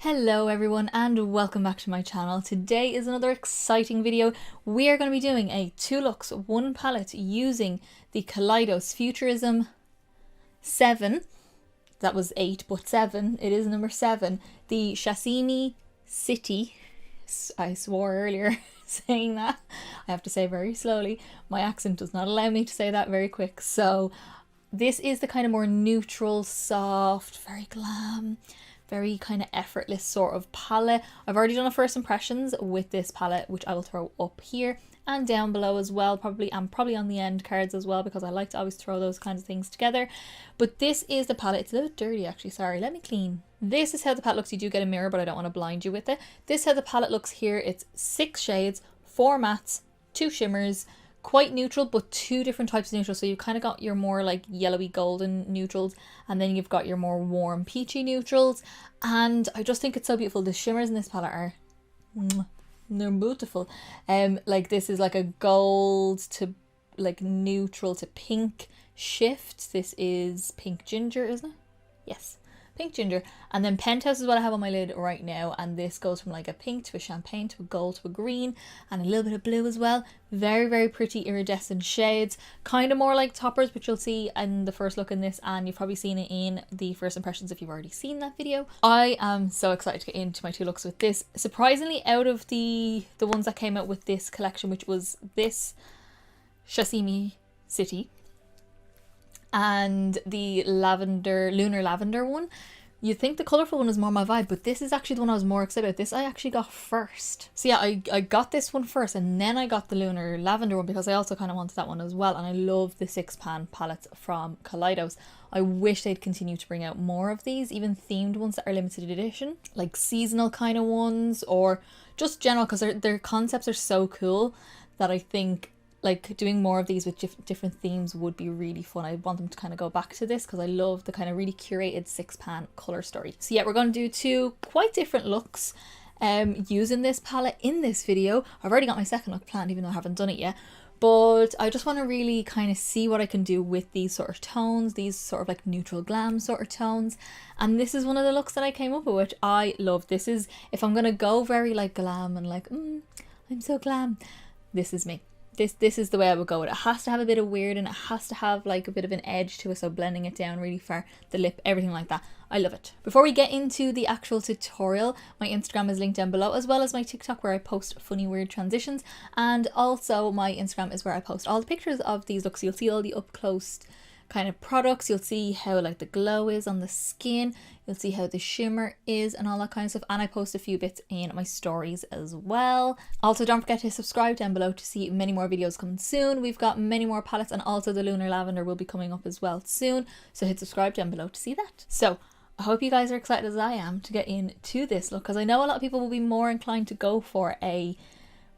Hello everyone and welcome back to my channel. Today is another exciting video. We are going to be doing a 2 looks 1 palette using the Kaleidos Futurism 7. That was 8 but 7. It is number 7. The Sashimi City. I swore earlier saying that. I have to say very slowly. My accent does not allow me to say that very quick. So this is the kind of more neutral, soft, very glam, very kind of effortless sort of palette. I've already done a first impressions with this palette, which I will throw up here and down below as well, probably on the end cards as well, because I like to always throw those kinds of things together. But this is the palette. It's a little dirty actually, sorry, let me clean. This is how the palette looks. You do get a mirror, but I don't want to blind you with it. This is how the palette looks here. It's 6 shades, 4 mattes, 2 shimmers, quite neutral, but 2 different types of neutrals. So you've kind of got your more like yellowy golden neutrals, and then you've got your more warm peachy neutrals. And I just think it's so beautiful. The shimmers in this palette are they're beautiful. Like this is like a gold to like neutral to pink shift. This is pink ginger, isn't it? Yes, pink ginger. And then Penthouse is what I have on my lid right now, and this goes from like a pink to a champagne to a gold to a green and a little bit of blue as well. Very pretty iridescent shades, kind of more like toppers, which you'll see in the first look in this, and you've probably seen it in the first impressions if you've already seen that video. I am so excited to get into my 2 looks with this. Surprisingly, out of the ones that came out with this collection, which was this Sashimi City and the lunar lavender one, you'd think the colourful one is more my vibe, but this is actually the one I was more excited about. This I actually got first. So yeah, I got this one first, and then I got the lunar lavender one because I also kind of wanted that one as well. And I love the 6-pan palettes from Kaleidos. I wish they'd continue to bring out more of these, even themed ones that are limited edition, like seasonal kind of ones, or just general, because their concepts are so cool that I think like doing more of these with different themes would be really fun. I want them to kind of go back to this because I love the kind of really curated 6-pan colour story. So yeah, we're going to do 2 quite different looks using this palette in this video. I've already got my second look planned, even though I haven't done it yet. But I just want to really kind of see what I can do with these sort of tones, these sort of like neutral glam sort of tones. And this is one of the looks that I came up with, which I love. This is, if I'm going to go very like glam and like, I'm so glam, this is me. This is the way I would go with it. It has to have a bit of weird, and it has to have like a bit of an edge to it, so blending it down really far, the lip, everything like that. I love it. Before we get into the actual tutorial, my Instagram is linked down below, as well as my TikTok where I post funny weird transitions, and also my Instagram is where I post all the pictures of these looks. You'll see all the up close kind of products, you'll see how like the glow is on the skin, you'll see how the shimmer is and all that kind of stuff, and I post a few bits in my stories as well. Also, don't forget to subscribe down below to see many more videos coming soon. We've got many more palettes, and also the lunar lavender will be coming up as well soon, so hit subscribe down below to see that. So I hope you guys are excited as I am to get into this look, because I know a lot of people will be more inclined to go for a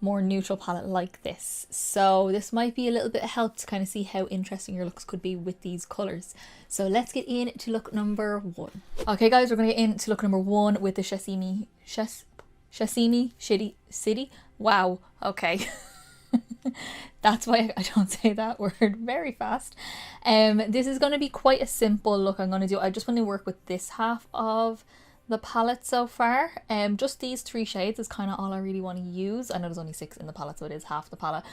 more neutral palette like this, so this might be a little bit of help to kind of see how interesting your looks could be with these colors. So let's get into look number 1. Okay guys, we're gonna get into look number 1 with the Sashimi City. Wow, okay. That's why I don't say that word very fast. This is going to be quite a simple look I'm going to do. I just want to work with this half of the palette so far. Just these 3 shades is kind of all I really want to use. I know there's only 6 in the palette, so it is half the palette,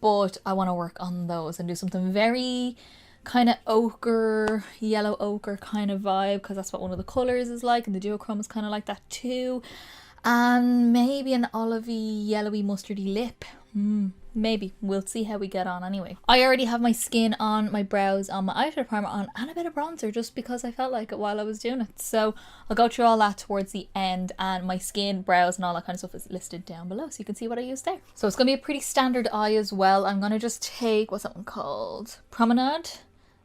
but I want to work on those and do something very kind of ochre, yellow ochre kind of vibe, because that's what one of the colors is like, and the duochrome is kind of like that too. And maybe an olivey, yellowy, mustardy lip. Maybe. We'll see how we get on anyway. I already have my skin on, my brows on, my eyeshadow primer on, and a bit of bronzer just because I felt like it while I was doing it. So I'll go through all that towards the end, and my skin, brows and all that kind of stuff is listed down below so you can see what I use there. So it's going to be a pretty standard eye as well. I'm going to just take, what's that one called? Promenade.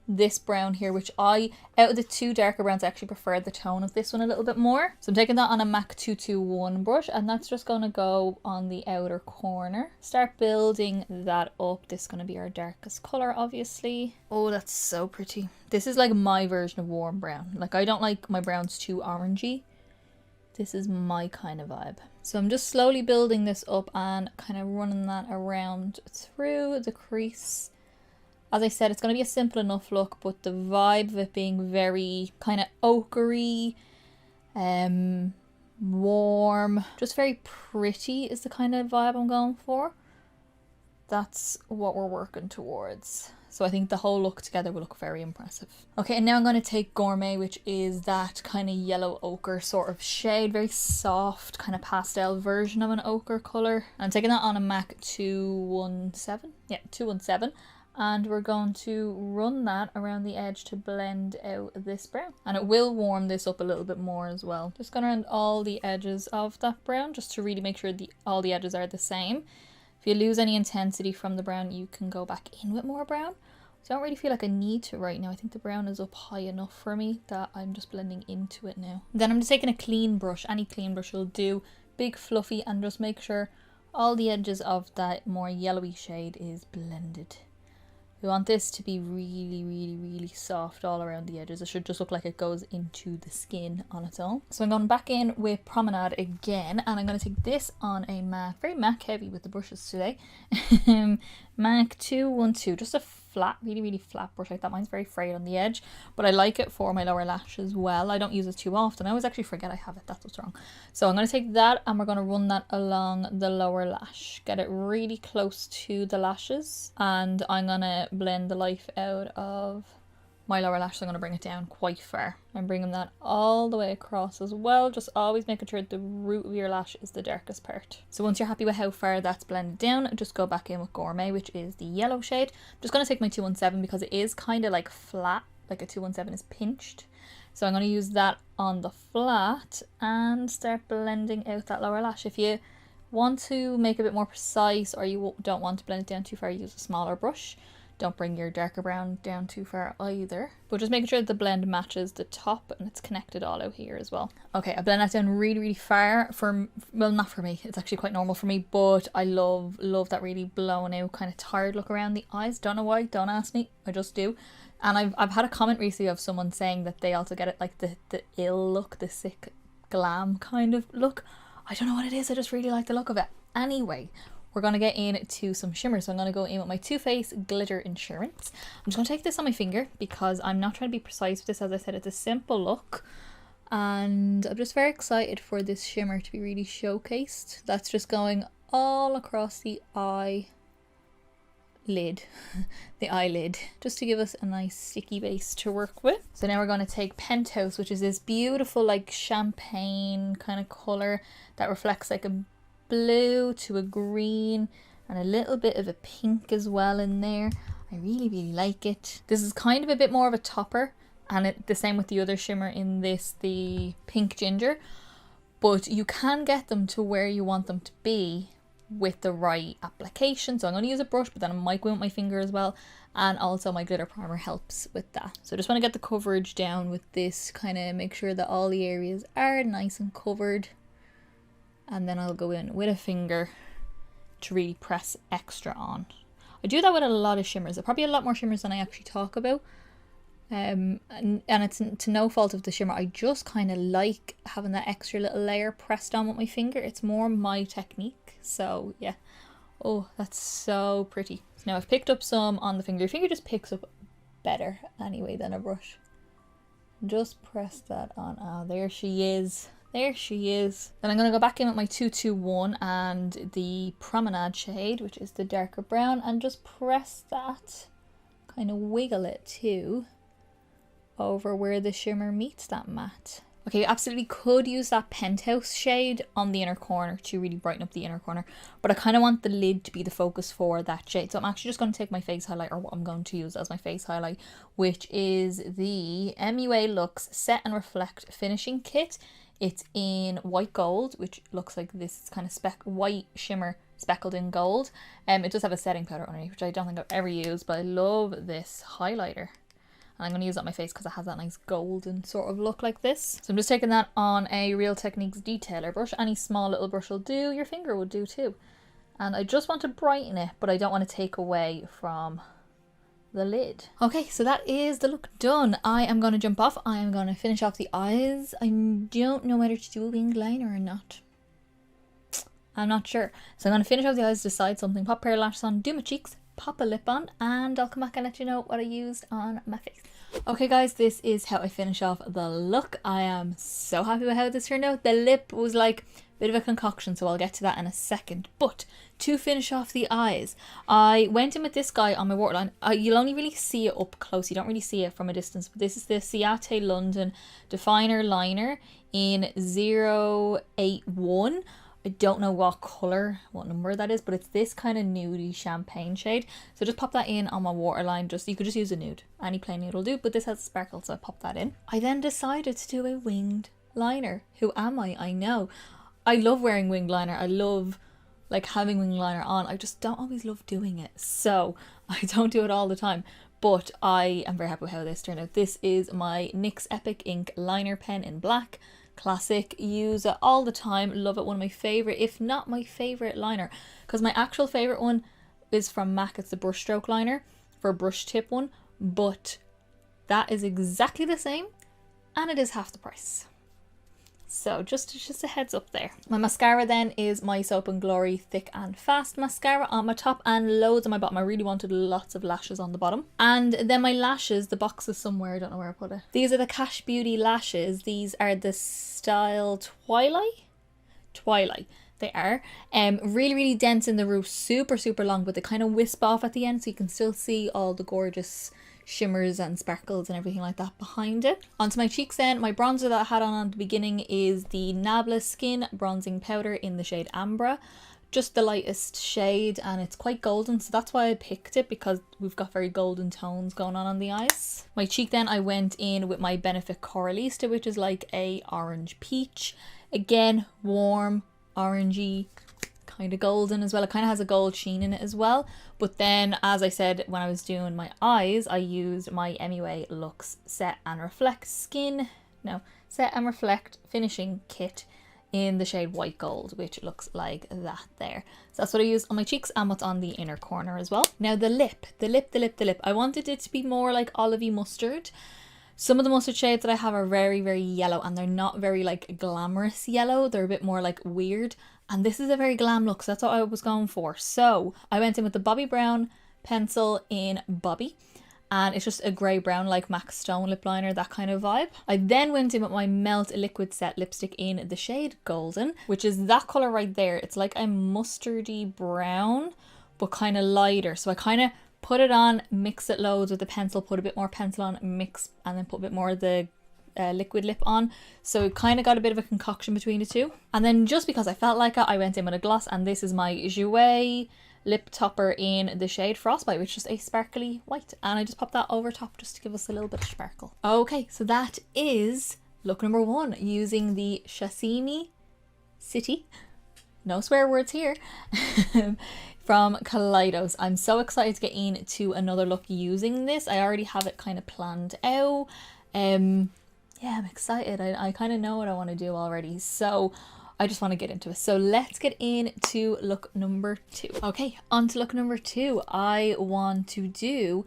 This brown here, which out of the 2 darker browns, I actually prefer the tone of this one a little bit more. So I'm taking that on a MAC 221 brush, and that's just going to go on the outer corner. Start building that up. This is going to be our darkest color, obviously. Oh, that's so pretty. This is like my version of warm brown. Like, I don't like my browns too orangey. This is my kind of vibe. So I'm just slowly building this up and kind of running that around through the crease. As I said, it's going to be a simple enough look, but the vibe of it being very kind of ochre-y, warm, just very pretty is the kind of vibe I'm going for. That's what we're working towards. So I think the whole look together will look very impressive. Okay, and now I'm going to take Gourmet, which is that kind of yellow ochre sort of shade, very soft kind of pastel version of an ochre colour. I'm taking that on a MAC 217. Yeah, 217. And we're going to run that around the edge to blend out this brown. And it will warm this up a little bit more as well. Just going around all the edges of that brown, just to really make sure all the edges are the same. If you lose any intensity from the brown, you can go back in with more brown. So I don't really feel like I need to right now. I think the brown is up high enough for me that I'm just blending into it now. Then I'm just taking a clean brush. Any clean brush will do. Big fluffy, and just make sure all the edges of that more yellowy shade is blended. We want this to be really, really, really soft all around the edges. It should just look like it goes into the skin on its own. So I'm going back in with Promenade again, and I'm going to take this on a MAC, very MAC heavy with the brushes today. MAC 212, just a flat, really, really flat brush like that. Mine's very frayed on the edge, but I like it for my lower lash as well. I don't use it too often. I always actually forget I have it. That's what's wrong. So I'm going to take that and we're going to run that along the lower lash. Get it really close to the lashes, and I'm going to blend the life out of my lower lash. So I'm going to bring it down quite far. I'm bringing that all the way across as well, just always making sure the root of your lash is the darkest part. So once you're happy with how far that's blended down, just go back in with Gourmet, which is the yellow shade. I'm just going to take my 217 because it is kind of like flat, like a 217 is pinched. So I'm going to use that on the flat and start blending out that lower lash. If you want to make it a bit more precise, or you don't want to blend it down too far, use a smaller brush. Don't bring your darker brown down too far either. But just making sure that the blend matches the top and it's connected all out here as well. Okay, I blend that down really, really far for, well, not for me. It's actually quite normal for me, but I love that really blown out kind of tired look around the eyes. Don't know why, don't ask me. I just do. And I've had a comment recently of someone saying that they also get it like the ill look, the sick glam kind of look. I don't know what it is. I just really like the look of it. Anyway, we're going to get into some shimmers. So I'm going to go in with my Too Faced Glitter Insurance. I'm just going to take this on my finger because I'm not trying to be precise with this. As I said, it's a simple look. And I'm just very excited for this shimmer to be really showcased. That's just going all across the eyelid. The eyelid. Just to give us a nice sticky base to work with. So now we're going to take Penthouse, which is this beautiful like champagne kind of colour that reflects like a blue to a green and a little bit of a pink as well in there. I really, really like it. This is kind of a bit more of a topper, and the same with the other shimmer in this, the pink ginger, but you can get them to where you want them to be with the right application. So I'm going to use a brush, but then I might go with my finger as well, and also my glitter primer helps with that. So I just want to get the coverage down with this, kind of make sure that all the areas are nice and covered. And then I'll go in with a finger to really press extra on. I do that with a lot of shimmers. There are probably a lot more shimmers than I actually talk about. And it's to no fault of the shimmer. I just kind of like having that extra little layer pressed on with my finger. It's more my technique. So yeah. Oh, that's so pretty. So now I've picked up some on the finger. Your finger just picks up better anyway than a brush. Just press that on. Ah, there she is. There she is. Then I'm going to go back in with my 221 and the Promenade shade, which is the darker brown, and just press that, kind of wiggle it too, over where the shimmer meets that matte. Okay, you absolutely could use that Penthouse shade on the inner corner to really brighten up the inner corner, but I kind of want the lid to be the focus for that shade. So I'm actually just going to take my face highlight, or what I'm going to use as my face highlight, which is the MUA Luxe Set and Reflect Finishing Kit. It's in white gold, which looks like this. It's kind of white shimmer speckled in gold. It does have a setting powder underneath, which I don't think I've ever used, but I love this highlighter. And I'm going to use that on my face because it has that nice golden sort of look like this. So I'm just taking that on a Real Techniques detailer brush. Any small little brush will do. Your finger would do too. And I just want to brighten it, but I don't want to take away from the lid. Okay, so that is the look done. I am going to jump off. I am going to finish off the eyes. I don't know whether to do a wing liner or not. I'm not sure. So I'm going to finish off the eyes, decide something, pop a pair of lashes on, do my cheeks, pop a lip on, and I'll come back and let you know what I used on my face. Okay guys, this is how I finish off the look. I am so happy with how this turned out. The lip was like a bit of a concoction, so I'll get to that in a second. But to finish off the eyes, I went in with this guy on my waterline. You'll only really see it up close, you don't really see it from a distance. But this is the Ciate London Definer Liner in 081. I don't know what colour, what number that is, but it's this kind of nudie champagne shade. So just pop that in on my waterline. You could just use a nude. Any plain nude will do, but this has sparkle, so I popped that in. I then decided to do a winged liner. Who am I? I know. I love wearing winged liner. I love like having winged liner on. I just don't always love doing it. So I don't do it all the time. But I am very happy with how this turned out. This is my NYX Epic Ink liner pen in black. Classic, use it all the time, love it. One of my favorite, if not my favorite liner, because my actual favorite one is from MAC. It's the brushstroke liner for a brush tip one, but that is exactly the same and it is half the price. So just a heads up there. My mascara then is my Soap and Glory Thick and Fast mascara on my top and loads on my bottom. I really wanted lots of lashes on the bottom. And then my lashes, the box is somewhere, I don't know where I put it. These are the Cash Beauty lashes. These are the style Twilight. They are really dense in the root, super long, but they kind of wisp off at the end, so you can still see all the gorgeous shimmers and sparkles and everything like that behind it. Onto my cheeks then, my bronzer that I had on the beginning is the Nabla Skin Bronzing Powder in the shade Ambra. Just the lightest shade and it's quite golden, so that's why I picked it, because we've got very golden tones going on the eyes. My cheek then, I went in with my Benefit Coralista, which is like a orange peach. Again, warm, orangey, kind of golden as well. It kind of has a gold sheen in it as well. But then, as I said, when I was doing my eyes, I used my MUA Luxe Set and Reflect Finishing Kit in the shade White Gold, which looks like that there. So that's what I used on my cheeks and what's on the inner corner as well. Now the lip. I wanted it to be more like olivey mustard. Some of the mustard shades that I have are very yellow, and they're not very like glamorous yellow. They're a bit more like weird. And this is a very glam look, so that's what I was going for. So I went in with the Bobbi Brown pencil in Bobbi. And it's just a grey brown like MAC Stone lip liner, that kind of vibe. I then went in with my Melt Liquid Set lipstick in the shade Golden, which is that colour right there. It's like a mustardy brown, but kind of lighter. So I kind of put it on, mix it loads with the pencil, put a bit more pencil on, mix, and then put a bit more of the liquid lip on. So it kind of got a bit of a concoction between the two. And then just because I felt like it, I went in with a gloss, and this is my Jouer lip topper in the shade Frostbite, which is a sparkly white, and I just popped that over top just to give us a little bit of sparkle. Okay, so that is look number one, using the Sashimi City, no swear words here, from Kaleidos. I'm so excited to get into another look using this. I already have it kind of planned out. Yeah, I'm excited. I kind of know what I want to do already, so I just want to get into it. So let's get into look number two. Okay, on to look number two. I want to do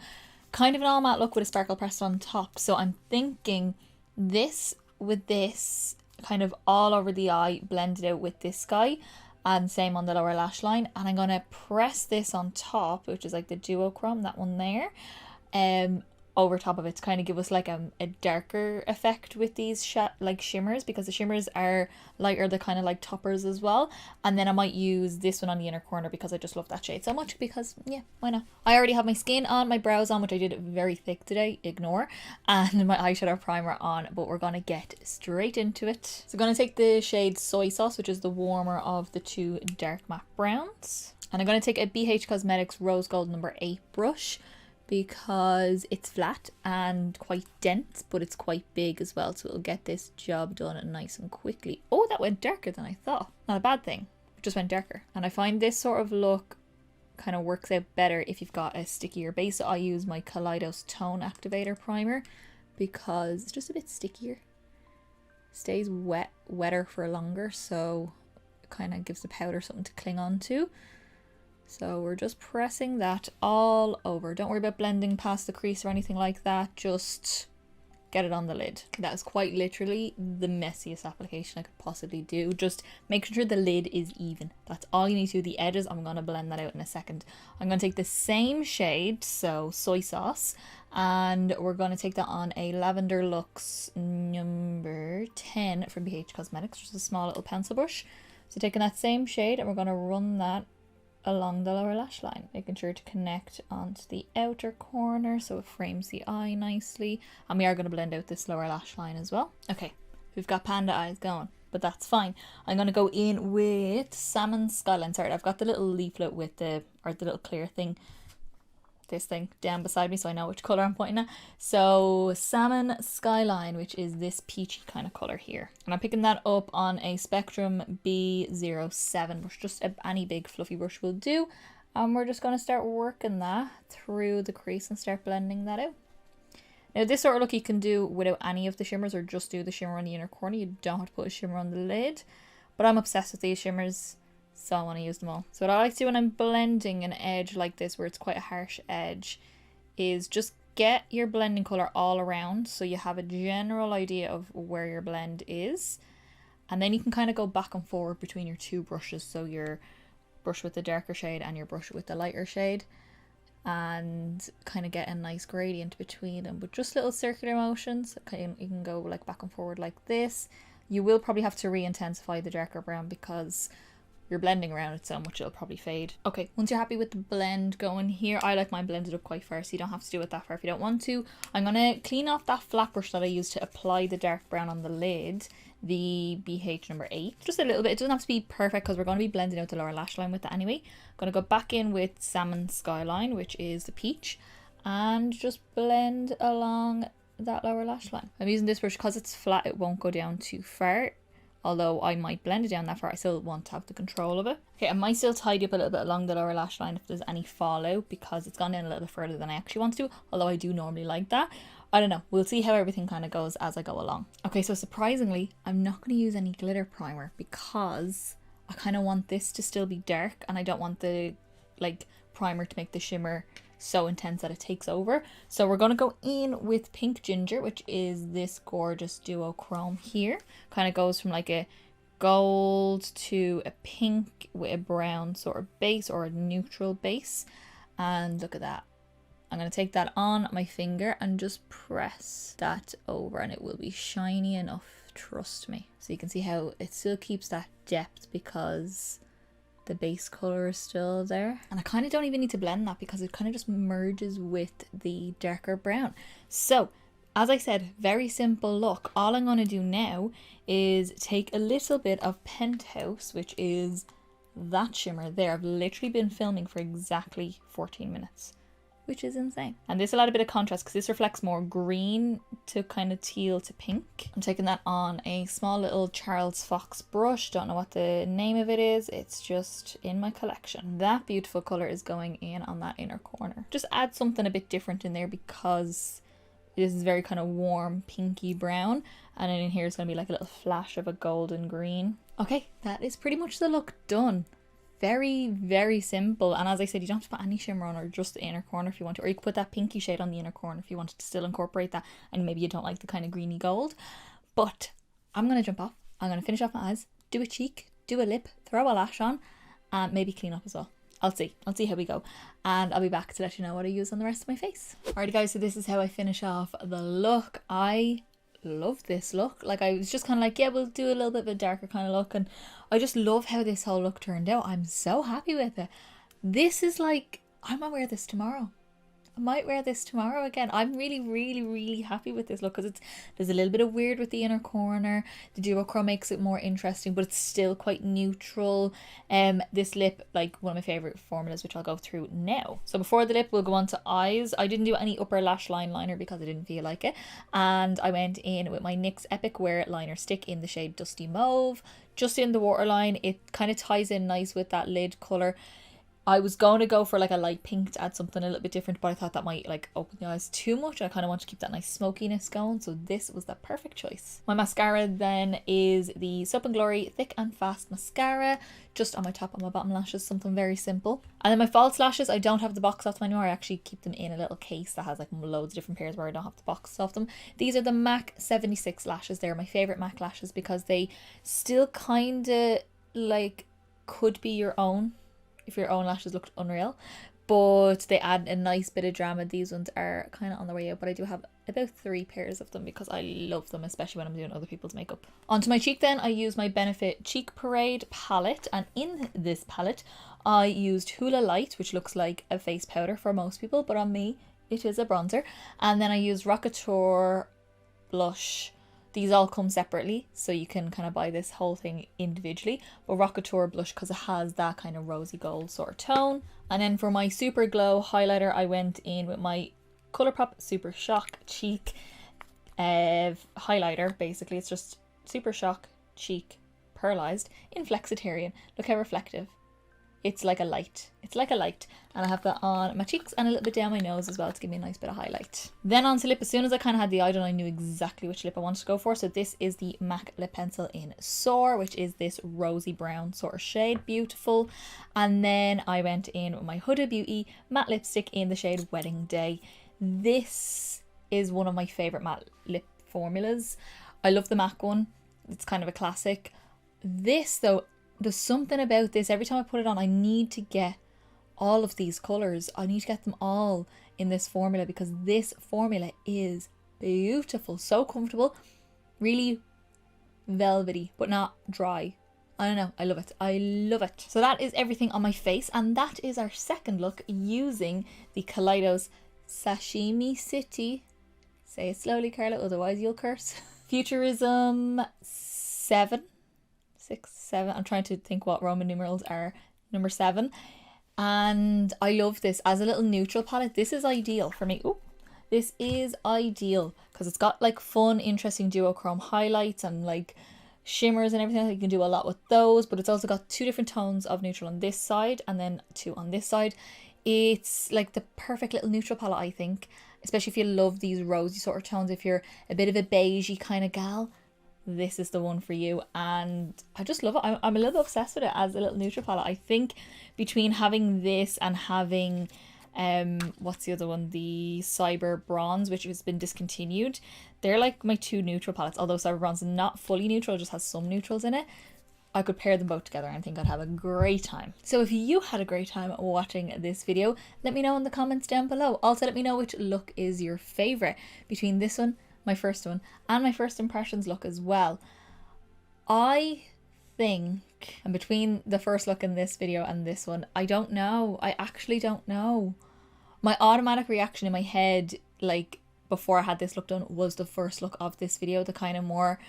kind of an all matte look with a sparkle pressed on top. So I'm thinking this with this kind of all over the eye, blended out with this guy, and same on the lower lash line. And I'm going to press this on top, which is like the duochrome, that one there, over top of it to kind of give us like a darker effect with these like shimmers, because the shimmers are lighter, they're kind of like toppers as well. And then I might use this one on the inner corner because I just love that shade so much, because yeah, why not? I already have my skin on, my brows on, which I did very thick today, ignore, and my eyeshadow primer on, but we're gonna get straight into it. So I'm gonna take the shade Soy Sauce, which is the warmer of the two dark matte browns, and I'm gonna take a BH Cosmetics Rose Gold number 8 brush, because it's flat and quite dense, but it's quite big as well, so it'll get this job done nice and quickly. Oh, that went darker than I thought. Not a bad thing, it just went darker. And I find this sort of look kind of works out better if you've got a stickier base. So I use my Kaleidos Tone Activator Primer because it's just a bit stickier. Stays wetter for longer, so it kind of gives the powder something to cling on to. So we're just pressing that all over. Don't worry about blending past the crease or anything like that. Just get it on the lid. That is quite literally the messiest application I could possibly do. Just make sure the lid is even. That's all you need to do. The edges, I'm going to blend that out in a second. I'm going to take the same shade, so soy sauce, and we're going to take that on a Lavender Luxe number 10 from BH Cosmetics, just a small little pencil brush. So taking that same shade, and we're going to run that along the lower lash line, making sure to connect onto the outer corner so it frames the eye nicely. And we are going to blend out this lower lash line as well. Okay, we've got panda eyes going, but that's fine. I'm going to go in with Salmon Skyline. Sorry, I've got the little leaflet with the little clear thing, this thing down beside me, so I know which colour I'm pointing at. So Salmon Skyline, which is this peachy kind of colour here. And I'm picking that up on a Spectrum B07 brush, just any big fluffy brush will do. And we're just going to start working that through the crease and start blending that out. Now this sort of look you can do without any of the shimmers, or just do the shimmer on the inner corner. You don't have to put a shimmer on the lid. But I'm obsessed with these shimmers, so I want to use them all. So what I like to do when I'm blending an edge like this, where it's quite a harsh edge, is just get your blending colour all around so you have a general idea of where your blend is. And then you can kind of go back and forward between your two brushes, so your brush with the darker shade and your brush with the lighter shade, and kind of get a nice gradient between them. But just little circular motions, you can go like back and forward like this. You will probably have to re-intensify the darker brown because you're blending around it so much it'll probably fade. Okay, once you're happy with the blend going here, I like mine blended up quite far, so you don't have to do it that far if you don't want to. I'm going to clean off that flat brush that I used to apply the dark brown on the lid, the BH number 8. Just a little bit. It doesn't have to be perfect because we're going to be blending out the lower lash line with it anyway. I'm going to go back in with Salmon Skyline, which is the peach, and just blend along that lower lash line. I'm using this brush because it's flat, it won't go down too far. Although I might blend it down that far, I still want to have the control of it. Okay, I might still tidy up a little bit along the lower lash line if there's any fallout, because it's gone down a little bit further than I actually want to, although I do normally like that. I don't know, we'll see how everything kind of goes as I go along. Okay, so surprisingly, I'm not going to use any glitter primer because I kind of want this to still be dark, and I don't want the primer to make the shimmer so intense that it takes over. So we're going to go in with Pink Ginger, which is this gorgeous duochrome here. Kind of goes from like a gold to a pink with a brown sort of base, or a neutral base. And look at that. I'm going to take that on my finger and just press that over, and it will be shiny enough, trust me. So you can see how it still keeps that depth because the base color is still there. And I kind of don't even need to blend that because it kind of just merges with the darker brown. So as I said, very simple look. All I'm going to do now is take a little bit of Penthouse, which is that shimmer there. I've literally been filming for exactly 14 minutes, which is insane. And this will add a bit of contrast because this reflects more green to kind of teal to pink. I'm taking that on a small little Charles Fox brush. Don't know what the name of it is. It's just in my collection. That beautiful color is going in on that inner corner. Just add something a bit different in there because this is very kind of warm pinky brown. And then in here it's going to be like a little flash of a golden green. Okay, that is pretty much the look done. Very, very simple. And as I said, you don't have to put any shimmer on, or just the inner corner if you want to. Or you could put that pinky shade on the inner corner if you wanted to still incorporate that. And maybe you don't like the kind of greeny gold. But I'm going to jump off. I'm going to finish off my eyes, do a cheek, do a lip, throw a lash on, and maybe clean up as well. I'll see how we go. And I'll be back to let you know what I use on the rest of my face. Alrighty guys, so this is how I finish off the look. I love this look. Like, I was just kind of like, yeah, we'll do a little bit of a darker kind of look, and I just love how this whole look turned out. I'm so happy with it. This is like, I might wear this tomorrow. I might wear this tomorrow again. I'm really, really, really happy with this look because there's a little bit of weird with the inner corner. The duochrome makes it more interesting, but it's still quite neutral. This lip, like one of my favorite formulas, which I'll go through now. So before the lip, we'll go on to eyes. I didn't do any upper lash line liner because I didn't feel like it, and I went in with my NYX Epic Wear liner stick in the shade Dusty Mauve, just in the waterline. It kind of ties in nice with that lid color. I was going to go for like a light pink to add something a little bit different, but I thought that might like open the eyes too much. I kind of want to keep that nice smokiness going, so this was the perfect choice. My mascara then is the Soap and Glory Thick and Fast Mascara, just on my top and my bottom lashes, something very simple. And then my false lashes, I don't have the box of them anymore. I actually keep them in a little case that has like loads of different pairs where I don't have the box of them. These are the MAC 76 lashes. They're my favorite MAC lashes because they still kind of like could be your own if your own lashes looked unreal, but they add a nice bit of drama. These ones are kind of on the way out, but I do have about 3 pairs of them because I love them, especially when I'm doing other people's makeup. Onto my cheek then, I use my Benefit Cheek Parade palette, and in this palette I used Hoola Light, which looks like a face powder for most people, but on me it is a bronzer. And then I used Rockateur blush. These all come separately, so you can kind of buy this whole thing individually. But Rockateur blush because it has that kind of rosy gold sort of tone. And then for my Super Glow highlighter, I went in with my Colourpop Super Shock Cheek highlighter. Basically, it's just Super Shock Cheek Pearlized in Flexitarian. Look how reflective. It's like a light. It's like a light. And I have that on my cheeks and a little bit down my nose as well to give me a nice bit of highlight. Then onto lip. As soon as I kind of had the eye done, I knew exactly which lip I wanted to go for. So this is the MAC lip pencil in Soar, which is this rosy brown sort of shade. Beautiful. And then I went in with my Huda Beauty matte lipstick in the shade Wedding Day. This is one of my favourite matte lip formulas. I love the MAC one. It's kind of a classic. This though, there's something about this. Every time I put it on, I need to get all of these colours. I need to get them all in this formula because this formula is beautiful. So comfortable. Really velvety, but not dry. I don't know. I love it. I love it. So that is everything on my face. And that is our second look using the Kaleidos Sashimi City. Say it slowly, Carla, otherwise you'll curse. Futurism 7. 6, 7. I'm trying to think what Roman numerals are. Number 7. And I love this as a little neutral palette. This is ideal for me. Ooh, this is ideal because it's got like fun, interesting duochrome highlights and like shimmers and everything. You can do a lot with those, but it's also got 2 different tones of neutral on this side and then 2 on this side. It's like the perfect little neutral palette, I think, especially if you love these rosy sort of tones. If you're a bit of a beigey kind of gal, this is the one for you. And I just love it. I'm a little obsessed with it as a little neutral palette. I think between having this and having what's the other one, the Cyber Bronze, which has been discontinued, they're like my 2 neutral palettes. Although Cyber Bronze is not fully neutral, just has some neutrals in it. I could pair them both together and I think I'd have a great time. So if you had a great time watching this video, let me know in the comments down below. Also let me know which look is your favourite between this one, my first one, and my first impressions look as well. I think, and between the first look in this video and this one, I don't know. I actually don't know. My automatic reaction in my head, like before I had this look done, was the first look of this video, the kind of more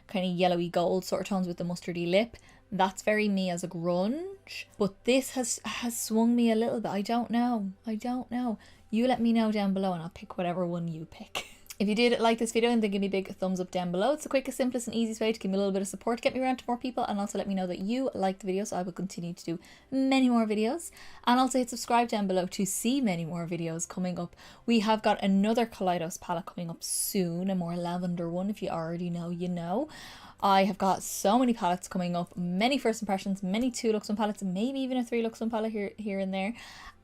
kind of yellowy gold sort of tones with the mustardy lip. That's very me as a grunge, but this has swung me a little bit. I don't know. You let me know down below and I'll pick whatever one you pick. If you did like this video, then give me a big thumbs up down below. It's the quickest, simplest and easiest way to give me a little bit of support, to get me around to more people, and also let me know that you like the video so I will continue to do many more videos. And also hit subscribe down below to see many more videos coming up. We have got another Kaleidos palette coming up soon, a more lavender one. If you already know, you know. I have got so many palettes coming up, many first impressions, many 2 looks on palettes, and maybe even a 3 looks on palette here and there.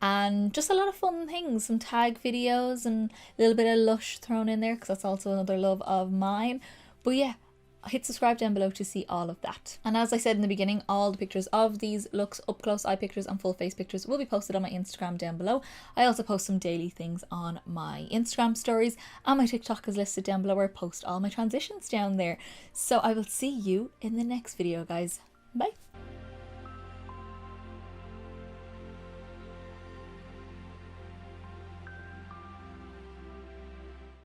And just a lot of fun things, some tag videos and a little bit of Luxe thrown in there because that's also another love of mine. But yeah, hit subscribe down below to see all of that. And as I said in the beginning, all the pictures of these looks, up close eye pictures and full face pictures, will be posted on my Instagram down below. I also post some daily things on my Instagram stories, and my TikTok is listed down below where I post all my transitions down there. So I will see you in the next video, guys.